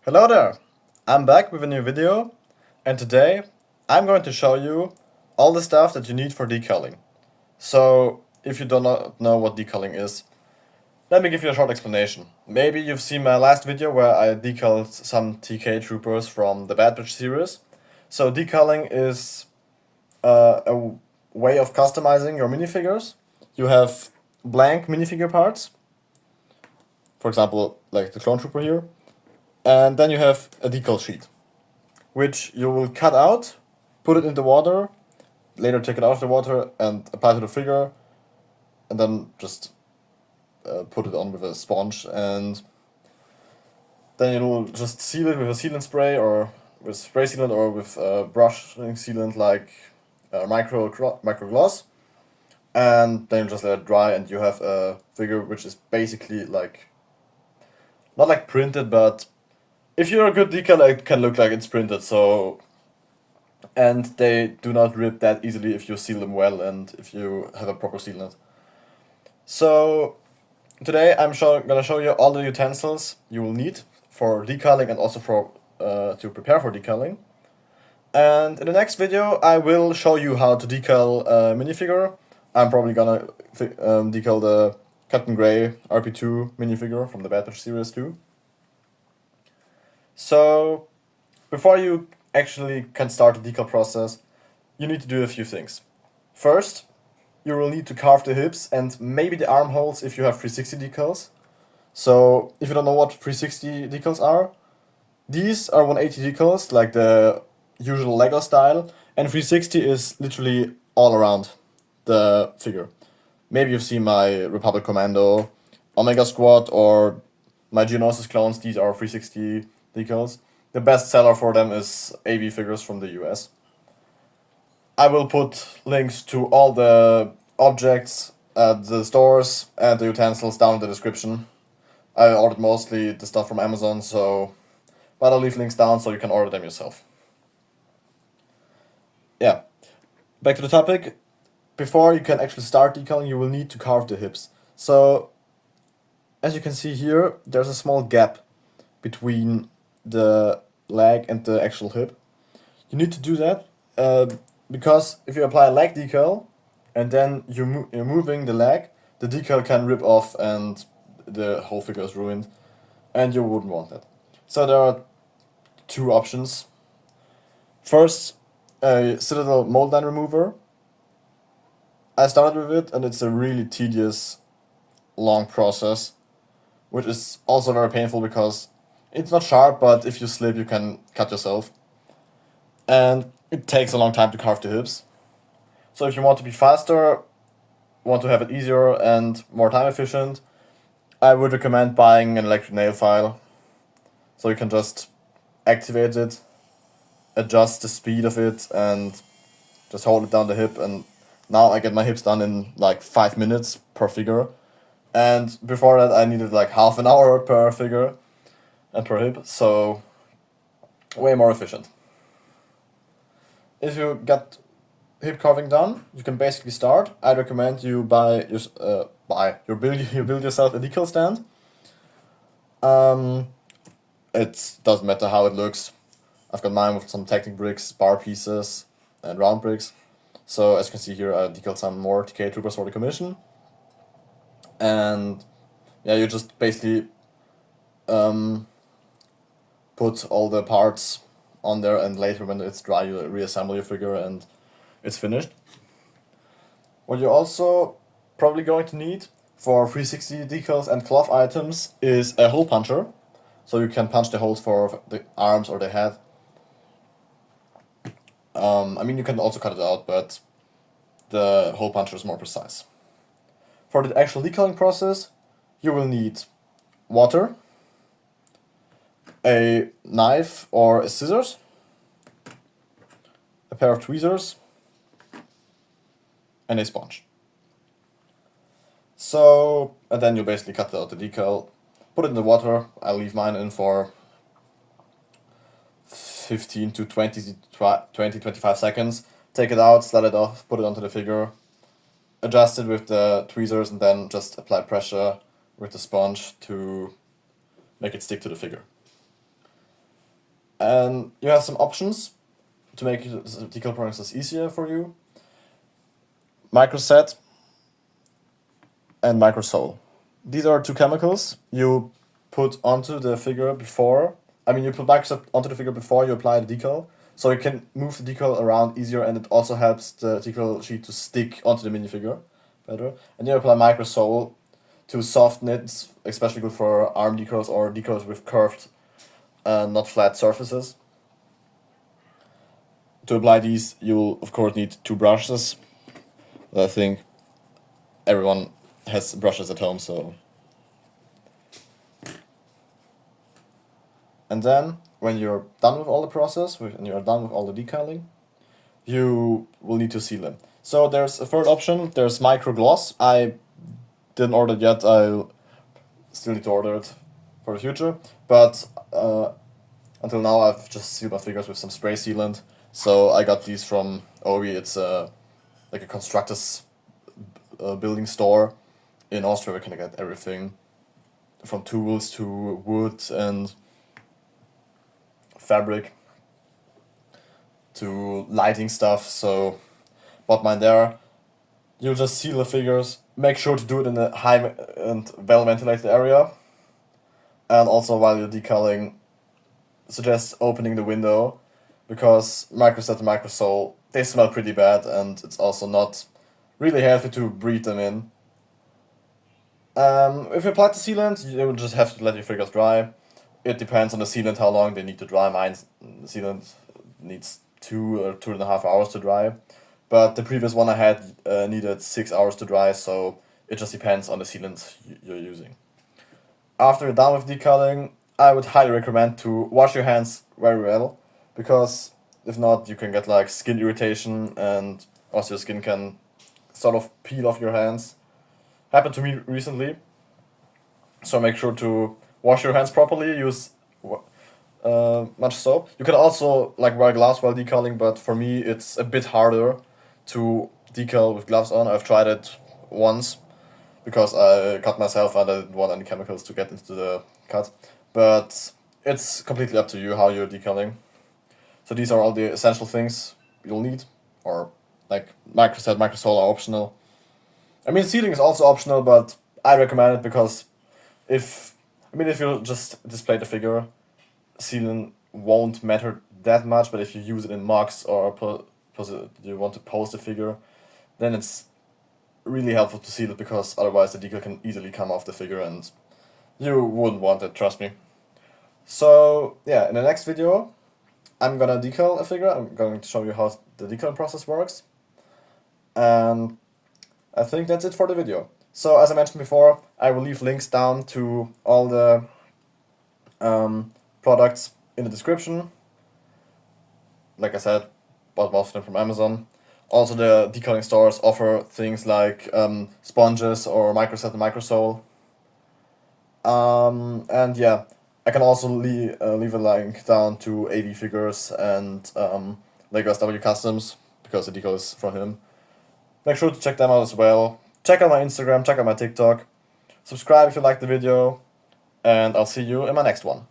Hello there! I'm back with a new video, and today I'm going to show you all the stuff that you need for decaling. So, if you do not know what decaling is, let me give you a short explanation. Maybe you've seen my last video where I decaled some TK troopers from the Bad Batch series. So decaling is a way of customizing your minifigures. You have blank minifigure parts, for example, like the clone trooper here, and then you have a decal sheet, which you will cut out, put it in the water, later take it out of the water and apply to the figure, and then just put it on with a sponge, and then you'll just seal it with a sealant spray or with spray sealant or with brushing sealant like micro gloss, and then you just let it dry, and you have a figure which is basically like not like printed, but if you're a good decal, it can look like it's printed. So, and they do not rip that easily if you seal them well and if you have a proper sealant. So today I'm gonna show you all the utensils you will need for decaling and also for to prepare for decaling. And in the next video I will show you how to decal a minifigure. I'm probably gonna decal the Captain Grey RP2 minifigure from the Bad Batch series too. So before you actually can start the decal process, you need to do a few things. First, you will need to carve the hips and maybe the armholes if you have 360 decals. So if you don't know what 360 decals are, these are 180 decals like the usual Lego style, and 360 is literally all around the figure. Maybe you've seen my Republic Commando, Omega Squad, or my Geonosis clones. These are 360 decals. The best seller for them is AV figures from the US. I will put links to all the objects at the stores and the utensils down in the description. I ordered mostly the stuff from Amazon, but I'll leave links down so you can order them yourself. Yeah, back to the topic. Before you can actually start decaling, you will need to carve the hips. So, as you can see here, there's a small gap between the leg and the actual hip. You need to do that because if you apply a leg decal and then you're moving the leg, the decal can rip off and the whole figure is ruined, and you wouldn't want that. So there are two options. First, a Citadel mold line remover. I started with it and it's a really tedious, long process, which is also very painful because it's not sharp, but if you slip you can cut yourself. And it takes a long time to carve the hips. So if you want to be faster, want to have it easier and more time efficient, I would recommend buying an electric nail file. So you can just activate it, adjust the speed of it, and just hold it down the hip. And now I get my hips done in like 5 minutes per figure. And before that I needed like half an hour per figure and per hip, so way more efficient. If you get hip carving done, you can basically start. I recommend you build yourself a decal stand. It doesn't matter how it looks. I've got mine with some Technic bricks, bar pieces, and round bricks. So as you can see here, I decaled some more TK troopers for the commission. And yeah, you just basically put all the parts on there, and later when it's dry you reassemble your figure and it's finished. What you're also probably going to need for 360 decals and cloth items is a hole puncher, so you can punch the holes for the arms or the head. I mean, you can also cut it out, but the hole puncher is more precise. For the actual decaling process, you will need water, a knife or a scissors, a pair of tweezers, and a sponge. So, and then you basically cut out the decal, put it in the water. I'll leave mine in for 15 to 25 seconds. Take it out, slide it off, put it onto the figure, adjust it with the tweezers, and then just apply pressure with the sponge to make it stick to the figure. And you have some options to make the decal process easier for you. Microset and microsol. These are two chemicals you put onto the figure before. I mean, you put microset onto the figure before you apply the decal, so you can move the decal around easier, and it also helps the decal sheet to stick onto the minifigure better. And you apply microsol to soften it. It's especially good for arm decals or decals with curved, not flat surfaces. To apply these, you'll of course need two brushes. I think everyone has brushes at home, so. And then, when you're done with all the process, and you're done with all the decaling, you will need to seal them. So there's a third option, there's micro gloss. I didn't order it yet, I'll still need to order it for the future, but until now I've just sealed my figures with some spray sealant. So I got these from Obi. It's like a constructor's building store in Austria. Where can I get everything from tools to wood and fabric to lighting stuff. So bought mine there. You'll just seal the figures. Make sure to do it in a high and well ventilated area. And also while you're decaling, suggest opening the window, because microset and microsol, they smell pretty bad, and it's also not really healthy to breathe them in. If you apply the sealant, you will just have to let your figures dry. It depends on the sealant how long they need to dry. Mine's sealant needs 2 or 2.5 hours to dry, but the previous one I had needed 6 hours to dry, so it just depends on the sealant you're using. After you're done with decaling, I would highly recommend to wash your hands very well, because if not, you can get like skin irritation, and also your skin can sort of peel off your hands. Happened to me recently, so make sure to wash your hands properly. Use much soap. You can also like wear gloves while decaling, but for me it's a bit harder to decal with gloves on. I've tried it once because I cut myself and I didn't want any chemicals to get into the cut. But it's completely up to you how you're decaling. So these are all the essential things you'll need, or like microset, microsol are optional. I mean, sealing is also optional, but I recommend it because if you just display the figure, sealing won't matter that much. But if you use it in mocks or you want to pose the figure, then it's really helpful to seal it, because otherwise the decal can easily come off the figure and you wouldn't want it, trust me. So yeah, in the next video I'm gonna decal a figure. I'm going to show you how the decaling process works, and I think that's it for the video. So as I mentioned before, I will leave links down to all the products in the description. Like I said, bought most of them from Amazon. Also, the decaling stores offer things like sponges or microset and microsol. And yeah, I can also leave a link down to AV Figures and Lego SW Customs, because the decal is from him. Make sure to check them out as well. Check out my Instagram, check out my TikTok. Subscribe if you liked the video, and I'll see you in my next one.